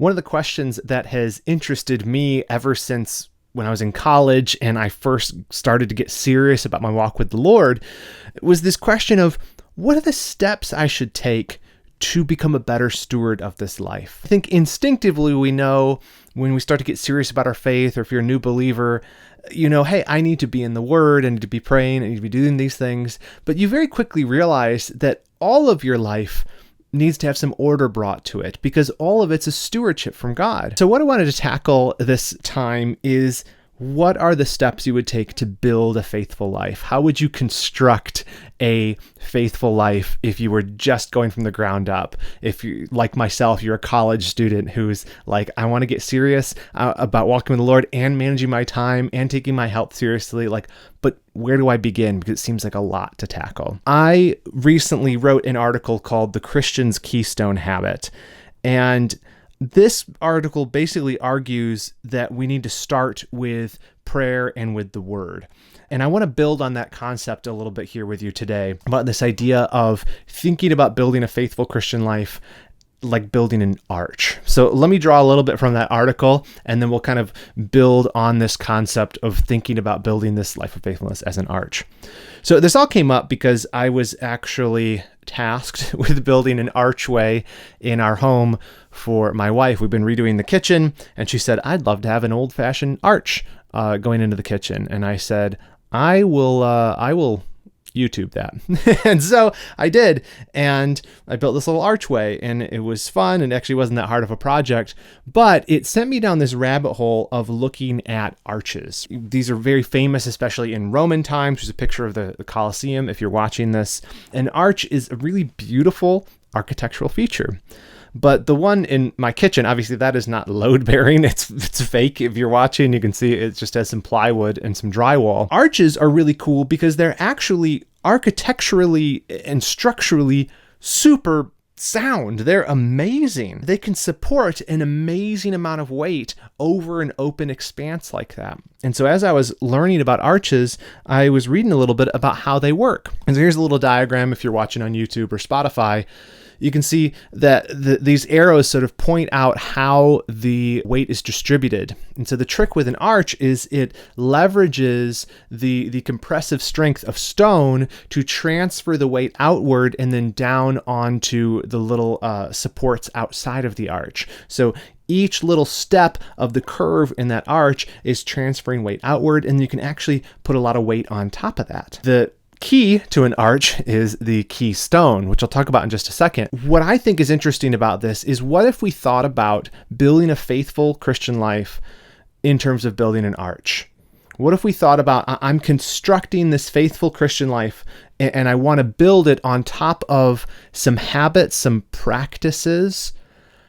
One of the questions that has interested me ever since when I was in college and I first started to get serious about my walk with the Lord was this question of what are the steps I should take to become a better steward of this life? I think instinctively we know when we start to get serious about our faith, or if you're a new believer, you know, hey, I need to be in the Word, I need to be praying, I need to be doing these things. But you very quickly realize that all of your life needs to have some order brought to it because all of it's a stewardship from God. So what I wanted to tackle this time is what are the steps you would take to build a faithful life? How would you construct a faithful life if you were just going from the ground up? If you, like myself, you're a college student who's like, I want to get serious about walking with the Lord and managing my time and taking my health seriously. But where do I begin? Because it seems like a lot to tackle. I recently wrote an article called The Christian's Keystone Habit. And this article basically argues that we need to start with prayer and with the Word. And I want to build on that concept a little bit here with you today about this idea of thinking about building a faithful Christian life like building an arch. So let me draw a little bit from that article, and then we'll kind of build on this concept of thinking about building this life of faithfulness as an arch. So this all came up because I was actually tasked with building an archway in our home for my wife. We've been redoing the kitchen, and she said, I'd love to have an old-fashioned arch going into the kitchen. And I said, I will YouTube that. And so I did. And I built this little archway, and it was fun. It actually wasn't that hard of a project, but it sent me down this rabbit hole of looking at arches. These are very famous, especially in Roman times. There's a picture of the Colosseum if you're watching this. An arch is a really beautiful architectural feature. But the one in my kitchen, obviously that is not load bearing. It's fake. If you're watching, you can see it just has some plywood and some drywall. Arches are really cool because they're actually architecturally and structurally super sound. They're amazing. They can support an amazing amount of weight over an open expanse like that. And so as I was learning about arches, I was reading a little bit about how they work. And so here's a little diagram if you're watching on YouTube or Spotify. You can see that these arrows sort of point out how the weight is distributed. And so the trick with an arch is it leverages the compressive strength of stone to transfer the weight outward and then down onto the little supports outside of the arch. So each little step of the curve in that arch is transferring weight outward, and you can actually put a lot of weight on top of that. The key to an arch is the keystone, which I'll talk about in just a second. What I think is interesting about this is what if we thought about building a faithful Christian life in terms of building an arch? What if we thought about, I'm constructing this faithful Christian life and I want to build it on top of some habits, some practices?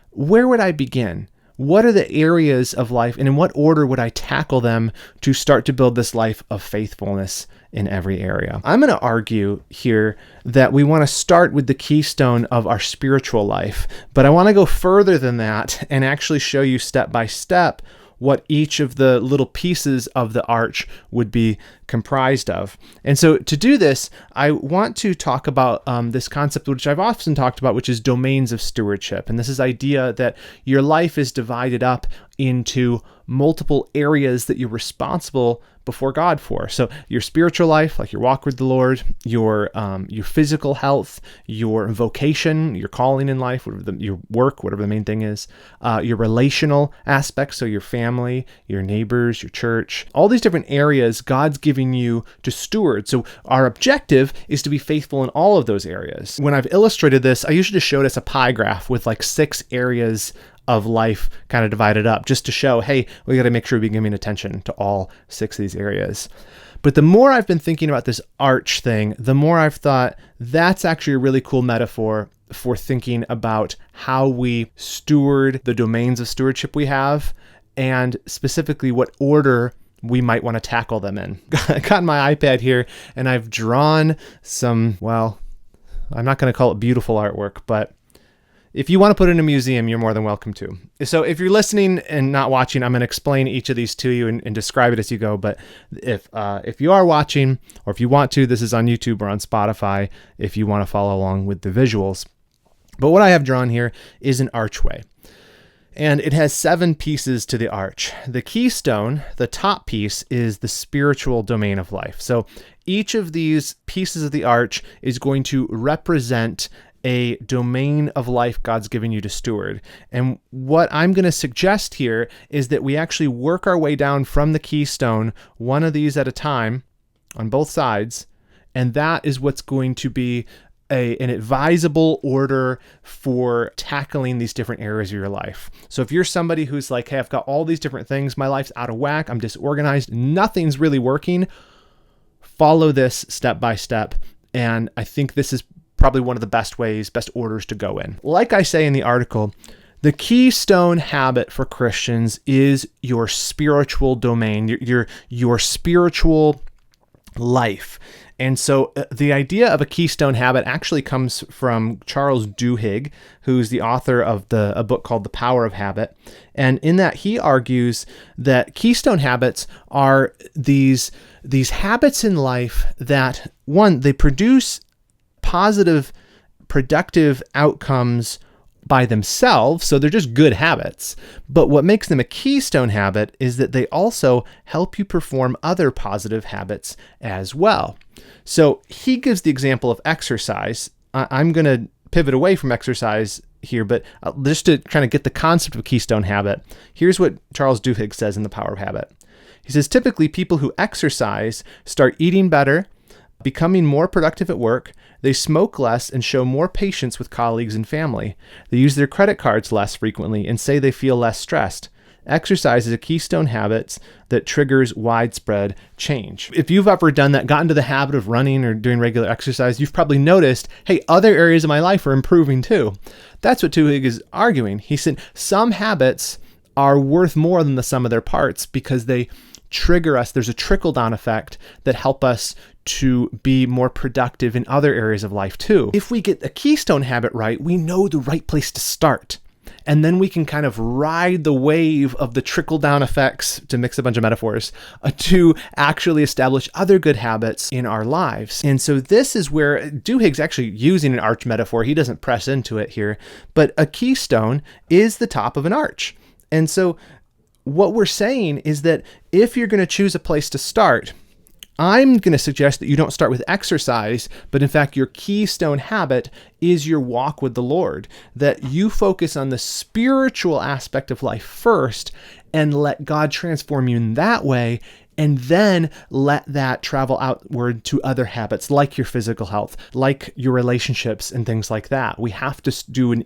Where would I begin? What are the areas of life, and in what order would I tackle them to start to build this life of faithfulness in every area? I'm going to argue here that we want to start with the keystone of our spiritual life, but I want to go further than that and actually show you step by step what each of the little pieces of the arch would be comprised of. And so to do this, I want to talk about this concept, which I've often talked about, which is domains of stewardship. And this is idea that your life is divided up into multiple areas that you're responsible before God for. So your spiritual life, like your walk with the Lord, your physical health, your vocation, your calling in life, your work, whatever the main thing is, your relational aspects, so your family, your neighbors, your church, all these different areas God's giving you to steward. So our objective is to be faithful in all of those areas. When I've illustrated this, I usually just showed us a pie graph with like 6 areas of life kind of divided up just to show, hey, we got to make sure we're giving attention to all 6 of these areas. But the more I've been thinking about this arch thing, the more I've thought that's actually a really cool metaphor for thinking about how we steward the domains of stewardship we have, and specifically what order we might want to tackle them in. I got my iPad here and I've drawn some, well, I'm not going to call it beautiful artwork, but if you want to put it in a museum, you're more than welcome to. So if you're listening and not watching, I'm going to explain each of these to you and describe it as you go. But if you are watching, or if you want to, this is on YouTube or on Spotify, if you want to follow along with the visuals. But what I have drawn here is an archway. And it has 7 pieces to the arch. The keystone, the top piece, is the spiritual domain of life. So each of these pieces of the arch is going to represent a domain of life God's given you to steward. And what I'm going to suggest here is that we actually work our way down from the keystone, one of these at a time, on both sides, and that is what's going to be an advisable order for tackling these different areas of your life. So if you're somebody who's like, hey, I've got all these different things, my life's out of whack, I'm disorganized, nothing's really working, follow this step by step. And I think this is probably one of the best orders to go in. Like I say in the article, the keystone habit for Christians is your spiritual domain, your spiritual life. And so the idea of a keystone habit actually comes from Charles Duhigg, who's the author of a book called The Power of Habit. And in that, he argues that keystone habits are these habits in life that, one, they produce positive, productive outcomes by themselves, so they're just good habits. But what makes them a keystone habit is that they also help you perform other positive habits as well. So he gives the example of exercise. I'm going to pivot away from exercise here, but just to kind of get the concept of a keystone habit, here's what Charles Duhigg says in The Power of Habit. He says, typically people who exercise start eating better, becoming more productive at work, they smoke less and show more patience with colleagues and family. They use their credit cards less frequently and say they feel less stressed. Exercise is a keystone habit that triggers widespread change. If you've ever done that, gotten to the habit of running or doing regular exercise, you've probably noticed, hey, other areas of my life are improving too. That's what Duhigg is arguing. He said some habits are worth more than the sum of their parts because they trigger us. There's a trickle-down effect that help us to be more productive in other areas of life too. If we get a keystone habit right, we know the right place to start. And then we can kind of ride the wave of the trickle-down effects, to mix a bunch of metaphors, to actually establish other good habits in our lives. And so this is where Duhigg's actually using an arch metaphor. He doesn't press into it here, but a keystone is the top of an arch. And so what we're saying is that if you're going to choose a place to start, I'm going to suggest that you don't start with exercise, but in fact, your keystone habit is your walk with the Lord, that you focus on the spiritual aspect of life first and let God transform you in that way, and then let that travel outward to other habits like your physical health, like your relationships and things like that. We have to do an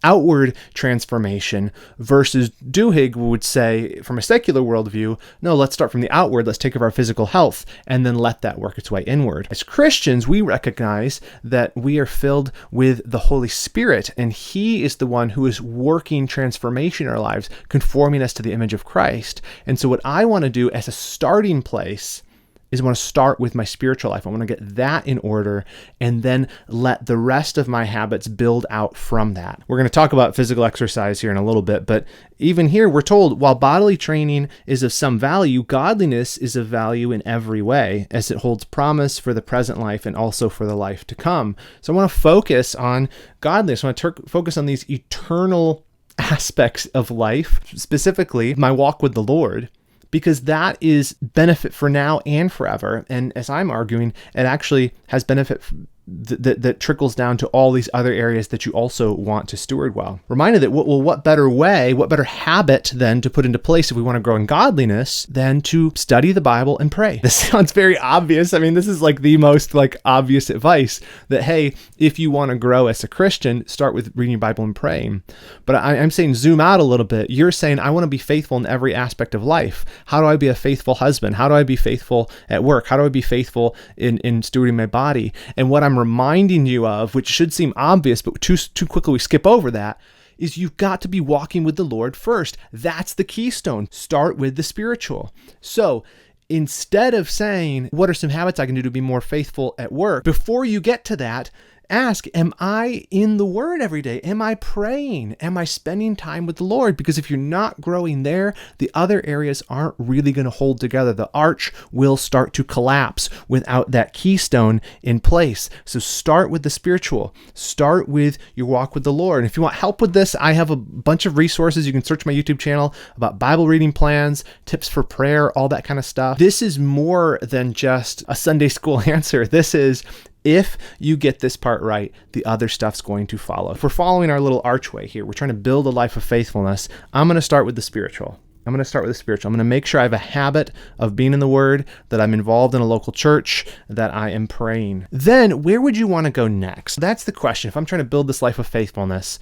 outward transformation versus Duhigg would say from a secular worldview, no, let's start from the outward. Let's take care of our physical health and then let that work its way inward. As Christians, we recognize that we are filled with the Holy Spirit, and He is the one who is working transformation in our lives, conforming us to the image of Christ. And so what I want to do as a starting place is I want to start with my spiritual life. I want to get that in order and then let the rest of my habits build out from that. We're going to talk about physical exercise here in a little bit, but even here we're told while bodily training is of some value, godliness is of value in every way as it holds promise for the present life and also for the life to come. So I want to focus on godliness. I want to focus on these eternal aspects of life, specifically my walk with the Lord, because that is benefit for now and forever. And as I'm arguing, it actually has benefit that trickles down to all these other areas that you also want to steward well. Reminded that, what better habit then to put into place if we want to grow in godliness than to study the Bible and pray? This sounds very obvious. I mean, this is like the most obvious advice that, hey, if you want to grow as a Christian, start with reading your Bible and praying. But I'm saying zoom out a little bit. You're saying, I want to be faithful in every aspect of life. How do I be a faithful husband? How do I be faithful at work? How do I be faithful in stewarding my body? And what I'm reminding you of, which should seem obvious, but too quickly we skip over that, is you've got to be walking with the Lord first. That's the keystone. Start with the spiritual. So instead of saying, what are some habits I can do to be more faithful at work? Before you get to that, ask, am I in the Word every day? Am I praying? Am I spending time with the Lord? Because if you're not growing there, the other areas aren't really going to hold together. The arch will start to collapse without that keystone in place. So start with the spiritual. Start with your walk with the Lord. And if you want help with this, I have a bunch of resources. You can search my YouTube channel about Bible reading plans, tips for prayer, all that kind of stuff. This is more than just a Sunday school answer. This is, if you get this part right, the other stuff's going to follow. If we're following our little archway here, we're trying to build a life of faithfulness. I'm going to start with the spiritual. I'm going to make sure I have a habit of being in the Word, that I'm involved in a local church, that I am praying. Then where would you want to go next? That's the question. If I'm trying to build this life of faithfulness,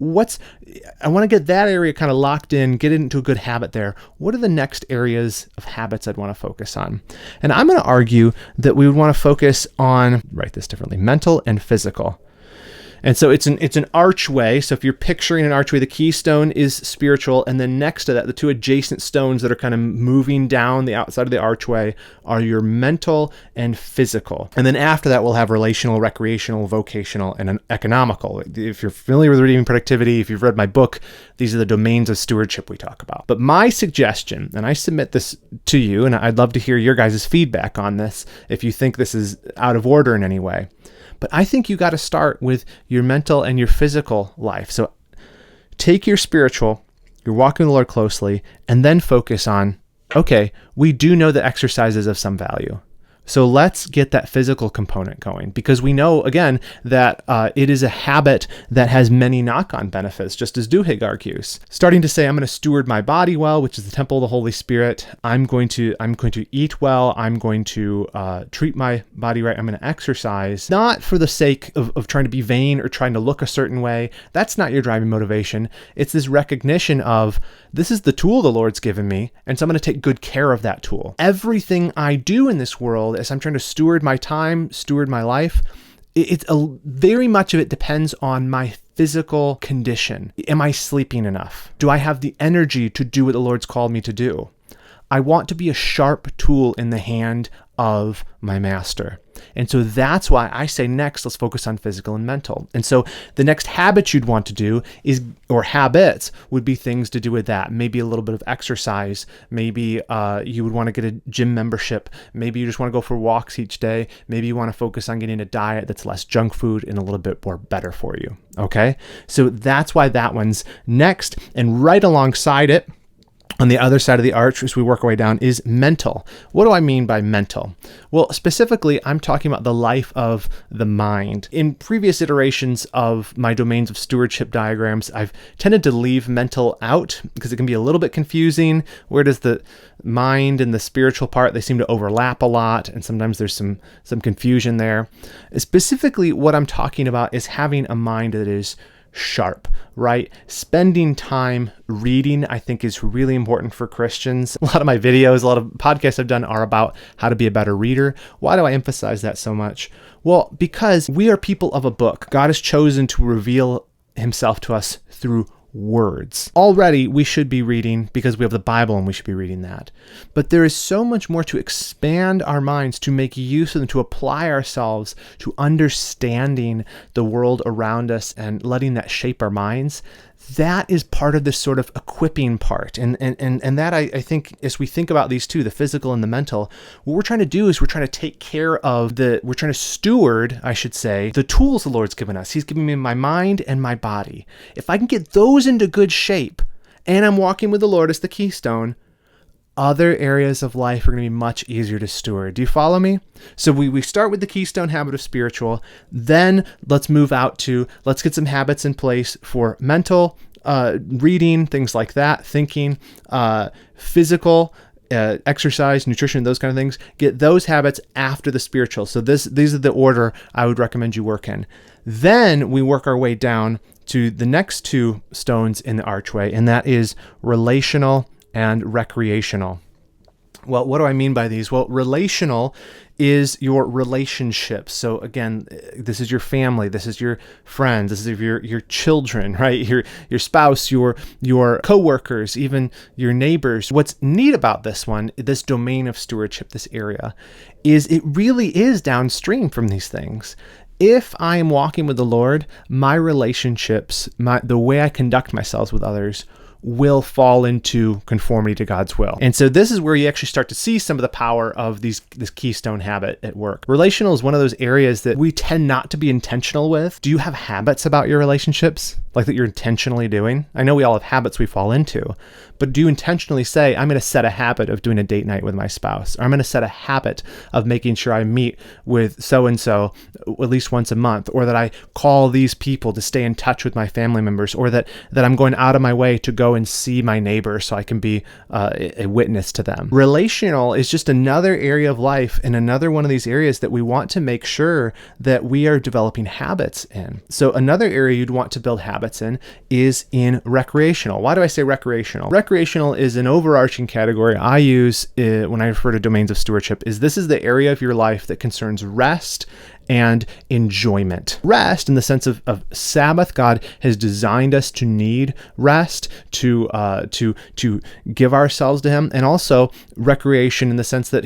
I want to get that area kind of locked in, get it into a good habit there. What are the next areas of habits I'd want to focus on? And I'm going to argue that we would want to focus on, write this differently, mental and physical. And so it's an archway. So if you're picturing an archway, the keystone is spiritual, and then next to that, the two adjacent stones that are kind of moving down the outside of the archway are your mental and physical. And then after that, we'll have relational, recreational, vocational, and economical. If you're familiar with reading productivity, if you've read my book, these are the domains of stewardship we talk about. But my suggestion, and I submit this to you, and I'd love to hear your guys' feedback on this if you think this is out of order in any way. But I think you got to start with your mental and your physical life. So take your spiritual, you're walking with the Lord closely, and then focus on, okay, we do know that exercise is of some value. So let's get that physical component going, because we know, again, that it is a habit that has many knock-on benefits, just as Duhigg argues. Starting to say, I'm going to steward my body well, which is the temple of the Holy Spirit. I'm going to eat well. I'm going to treat my body right. I'm going to exercise, not for the sake of trying to be vain or trying to look a certain way. That's not your driving motivation. It's this recognition of, this is the tool the Lord's given me, and so I'm going to take good care of that tool. Everything I do in this world, as I'm trying to steward my time, steward my life, very much of it depends on my physical condition. Am I sleeping enough? Do I have the energy to do what the Lord's called me to do? I want to be a sharp tool in the hand of my master. And so that's why I say next, let's focus on physical and mental. And so the next habit you'd want to do or habits would be things to do with that. Maybe a little bit of exercise. Maybe you would want to get a gym membership. Maybe you just want to go for walks each day. Maybe you want to focus on getting a diet that's less junk food and a little bit more better for you. Okay? So that's why that one's next. And right alongside it, on the other side of the arch, as we work our way down, is mental. What do I mean by mental? Well, specifically, I'm talking about the life of the mind. In previous iterations of my domains of stewardship diagrams, I've tended to leave mental out because it can be a little bit confusing. Where does the mind and the spiritual part, they seem to overlap a lot, and sometimes there's some confusion there. Specifically, what I'm talking about is having a mind that is sharp, right? Spending time reading, I think, is really important for Christians. A lot of my videos, a lot of podcasts I've done are about how to be a better reader. Why do I emphasize that so much? Well, because we are people of a book. God has chosen to reveal himself to us through words. Already, we should be reading because we have the Bible and we should be reading that. But there is so much more to expand our minds, to make use of them, to apply ourselves to understanding the world around us and letting that shape our minds. That is part of this sort of equipping part. And that I think, as we think about these two, the physical and the mental, what we're trying to do is we're trying to take care of we're trying to steward, I should say, the tools the Lord's given us. He's given me my mind and my body. If I can get those into good shape, and I'm walking with the Lord as the keystone, other areas of life are going to be much easier to steward. Do you follow me? So we start with the keystone habit of spiritual, then let's move out to, let's get some habits in place for mental, reading, things like that, thinking, physical, exercise, nutrition, those kind of things. Get those habits after the spiritual. So these are the order I would recommend you work in. Then we work our way down to the next two stones in the archway, and that is relational and recreational. Well, what do I mean by these? Well, relational is your relationships. So again, this is your family, this is your friends, this is your children, right? Your spouse, your coworkers, even your neighbors. What's neat about this one, this domain of stewardship, this area, is it really is downstream from these things. If I am walking with the Lord, my relationships, the way I conduct myself with others will fall into conformity to God's will. And so this is where you actually start to see some of the power of this keystone habit at work. Relational is one of those areas that we tend not to be intentional with. Do you have habits about your relationships, like that you're intentionally doing? I know we all have habits we fall into, but do you intentionally say, I'm going to set a habit of doing a date night with my spouse, or I'm going to set a habit of making sure I meet with so-and-so at least once a month, or that I call these people to stay in touch with my family members, or that I'm going out of my way to go and see my neighbor so I can be a witness to them. Relational is just another area of life and another one of these areas that we want to make sure that we are developing habits in. So another area you'd want to build habits in is in recreational. Why do I say recreational? Recreational is an overarching category I use when I refer to domains of stewardship. This is the area of your life that concerns rest and enjoyment. Rest in the sense of Sabbath. God has designed us to need rest, to give ourselves to Him, and also recreation in the sense that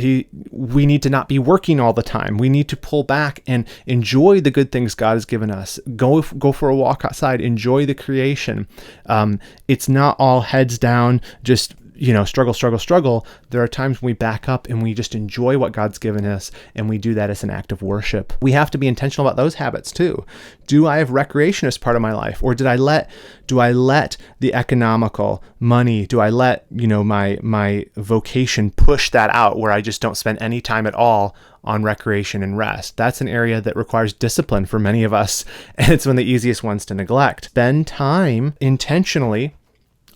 we need to not be working all the time. We need to pull back and enjoy the good things God has given us. Go for a walk outside, enjoy the creation. It's not all heads down, just struggle. There are times when we back up and we just enjoy what God's given us, and we do that as an act of worship. We have to be intentional about those habits too. Do I have recreation as part of my life, or do I let the economical money, do I let my vocation push that out where I just don't spend any time at all on recreation and rest? That's an area that requires discipline for many of us, and it's one of the easiest ones to neglect. Spend time intentionally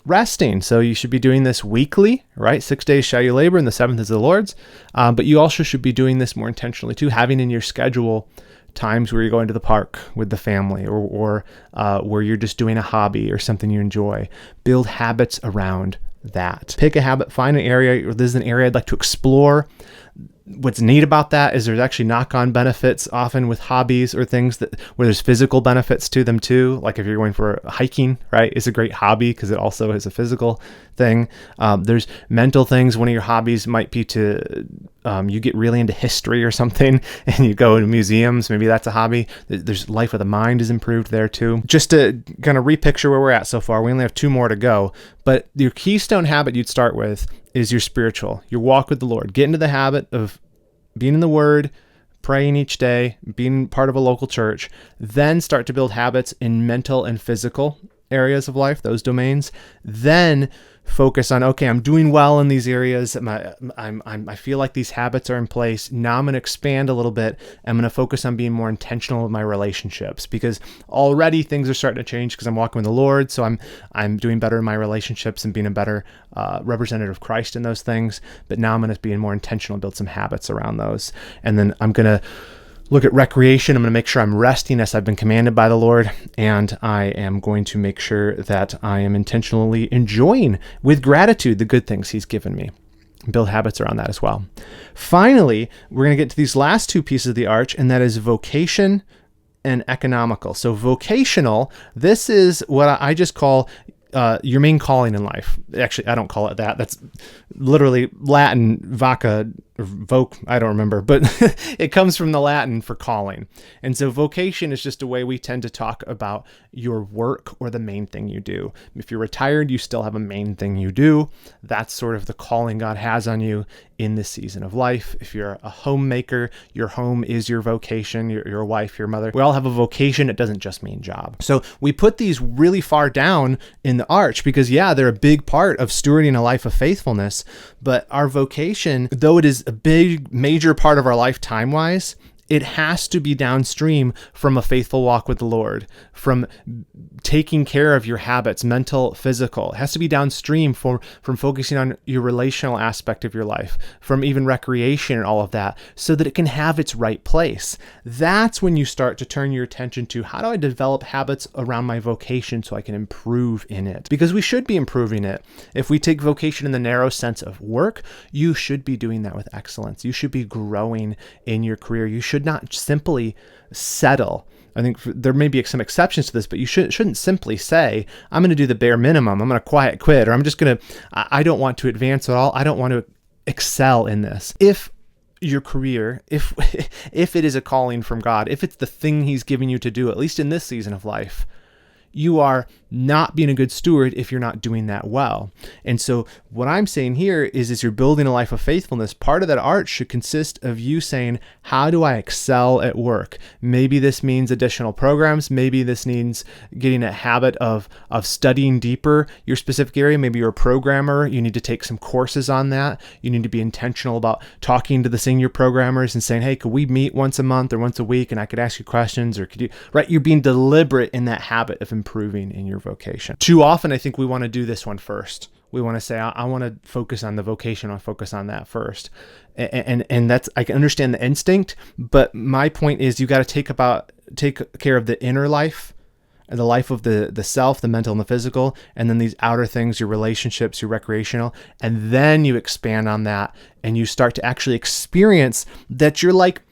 resting. So you should be doing this weekly, right? 6 days shall you labor and the seventh is the Lord's. But you also should be doing this more intentionally too, having in your schedule times where you're going to the park with the family, or where you're just doing a hobby or something you enjoy. Build habits around that. Pick a habit, find an area, or this is an area I'd like to explore. What's neat about that is there's actually knock-on benefits often with hobbies or things where there's physical benefits to them too. Like if you're going for hiking, right? It's a great hobby because it also is a physical thing. There's mental things. One of your hobbies might be you get really into history or something and you go to museums. Maybe that's a hobby. There's life of the mind is improved there too. Just to kind of repicture where we're at so far, we only have 2 more to go, but your keystone habit you'd start with is your spiritual, your walk with the Lord. Get into the habit of being in the Word, praying each day, being part of a local church, then start to build habits in mental and physical areas of life, those domains. Then focus on, okay, I'm doing well in these areas. I feel like these habits are in place. Now I'm going to expand a little bit. I'm going to focus on being more intentional with my relationships, because already things are starting to change because I'm walking with the Lord. So I'm doing better in my relationships and being a better representative of Christ in those things. But now I'm going to be more intentional and build some habits around those. And then I'm going to look at recreation. I'm going to make sure I'm resting as I've been commanded by the Lord, and I am going to make sure that I am intentionally enjoying with gratitude the good things He's given me. Build habits around that as well. Finally, we're going to get to these last 2 pieces of the arch, and that is vocation and economical. So vocational, this is what I just call your main calling in life. Actually, I don't call it that. That's literally Latin, vaca, or voc, I don't remember, but it comes from the Latin for calling. And so vocation is just a way we tend to talk about your work or the main thing you do. If you're retired, you still have a main thing you do. That's sort of the calling God has on you in this season of life. If you're a homemaker, your home is your vocation, your wife, your mother. We all have a vocation. It doesn't just mean job. So we put these really far down in the arch because, yeah, they're a big part of stewarding a life of faithfulness. But our vocation, though it is a big, major part of our life time-wise, it has to be downstream from a faithful walk with the Lord, from taking care of your habits, mental, physical. It has to be downstream from focusing on your relational aspect of your life, from even recreation and all of that, so that it can have its right place. That's when you start to turn your attention to, how do I develop habits around my vocation so I can improve in it? Because we should be improving it. If we take vocation in the narrow sense of work, you should be doing that with excellence. You should be growing in your career. You should not simply settle. I think there may be some exceptions to this, but you shouldn't simply say, I'm going to do the bare minimum. I'm going to quiet quit, or I don't want to advance at all. I don't want to excel in this. If your career, if if it is a calling from God, if it's the thing he's giving you to do, at least in this season of life, you are not being a good steward if you're not doing that well. And so what I'm saying here is, as you're building a life of faithfulness, part of that art should consist of you saying, how do I excel at work? Maybe this means additional programs. Maybe this means getting a habit of studying deeper your specific area. Maybe you're a programmer. You need to take some courses on that. You need to be intentional about talking to the senior programmers and saying, hey, could we meet once a month or once a week and I could ask you questions, or could you, right? You're being deliberate in that habit of improving in your vocation. Too often, I think we want to do this one first. We want to say, I want to focus on the vocation. I want to focus on that first. And that's, I can understand the instinct, but my point is you got to take care of the inner life, and the life of the self, the mental and the physical, and then these outer things, your relationships, your recreational, and then you expand on that and you start to actually experience that you're like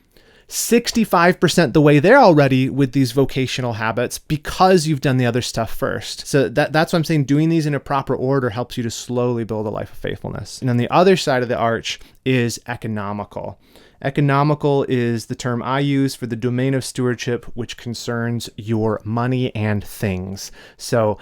65% the way there already with these vocational habits because you've done the other stuff first. So that's why I'm saying doing these in a proper order helps you to slowly build a life of faithfulness. And on the other side of the arch is economical. Economical is the term I use for the domain of stewardship, which concerns your money and things. So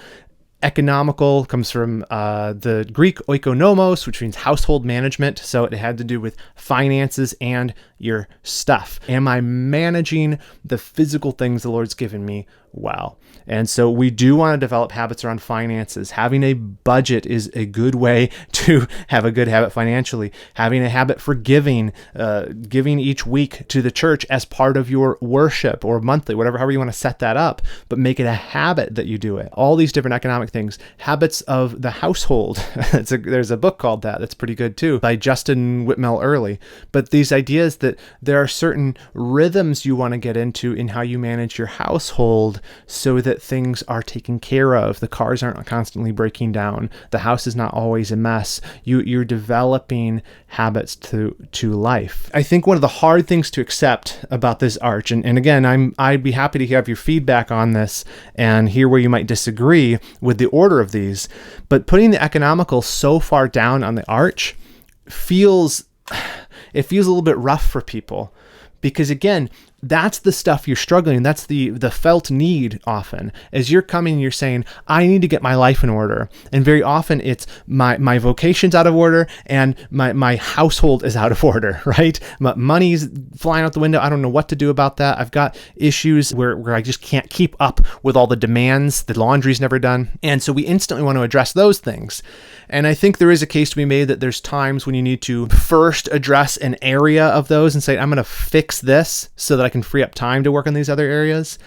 economical comes from the Greek oikonomos, which means household management. So it had to do with finances and your stuff. Am I managing the physical things the Lord's given me well? And so we do want to develop habits around finances. Having a budget is a good way to have a good habit financially. Having a habit for giving each week to the church as part of your worship, or monthly, however you want to set that up, but make it a habit that you do it. All these different economic things. Habits of the household. There's a book called that that's pretty good too, by Justin Whitmell Early. But these ideas that there are certain rhythms you want to get into in how you manage your household so that things are taken care of. The cars aren't constantly breaking down. The house is not always a mess. You're developing habits to life. I think one of the hard things to accept about this arch, and again, I'd be happy to have your feedback on this and hear where you might disagree with the order of these, but putting the economical so far down on the arch feels a little bit rough for people, because again, that's the stuff you're struggling. That's the felt need often. As you're coming and you're saying, I need to get my life in order. And very often it's my vocation's out of order and my household is out of order, right? My money's flying out the window. I don't know what to do about that. I've got issues where I just can't keep up with all the demands. The laundry's never done. And so we instantly want to address those things. And I think there is a case to be made that there's times when you need to first address an area of those and say, I'm going to fix this so that I can free up time to work on these other areas.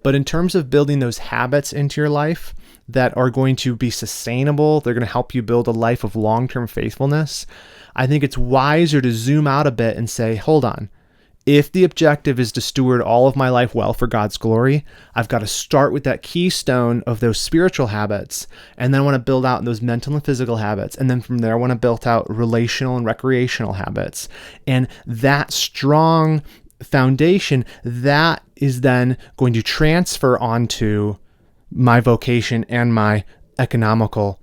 But in terms of building those habits into your life that are going to be sustainable, they're going to help you build a life of long-term faithfulness, I think it's wiser to zoom out a bit and say, hold on. If the objective is to steward all of my life well for God's glory, I've got to start with that keystone of those spiritual habits, and then I want to build out those mental and physical habits. And then from there, I want to build out relational and recreational habits. And that strong foundation, that is then going to transfer onto my vocation and my economical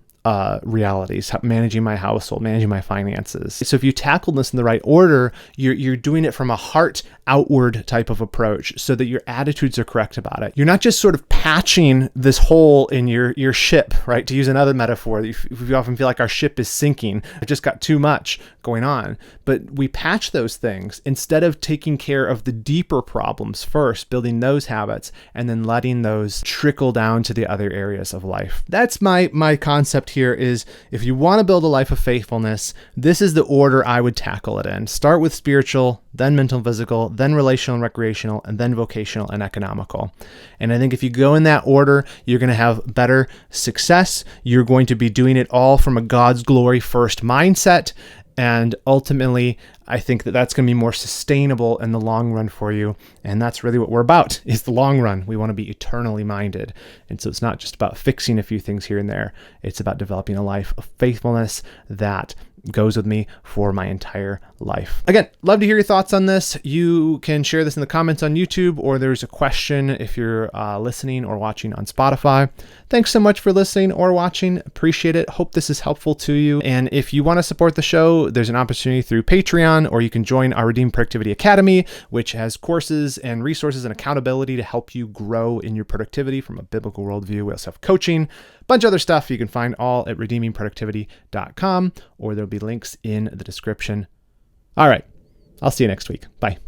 realities, managing my household, managing my finances. So if you tackle this in the right order, you're doing it from a heart outward type of approach so that your attitudes are correct about it. You're not just sort of patching this hole in your ship, right? To use another metaphor, we often feel like our ship is sinking. It just got too much going on. But we patch those things instead of taking care of the deeper problems first, building those habits, and then letting those trickle down to the other areas of life. That's my concept here is, if you want to build a life of faithfulness, this is the order I would tackle it in. Start with spiritual, then mental and physical, then relational and recreational, and then vocational and economical. And I think if you go in that order, you're going to have better success. You're going to be doing it all from a God's glory first mindset. And ultimately, I think that that's going to be more sustainable in the long run for you. And that's really what we're about, is the long run. We want to be eternally minded. And so it's not just about fixing a few things here and there. It's about developing a life of faithfulness that goes with me for my entire life. Again, love to hear your thoughts on this. You can share this in the comments on YouTube, or there's a question if you're listening or watching on Spotify. Thanks so much for listening or watching. Appreciate it. Hope this is helpful to you. And if you want to support the show, there's an opportunity through Patreon, or you can join our Redeemed Productivity Academy, which has courses and resources and accountability to help you grow in your productivity from a biblical worldview. We also have coaching, a bunch of other stuff you can find all at redeemingproductivity.com, or there'll be links in the description. All right. I'll see you next week. Bye.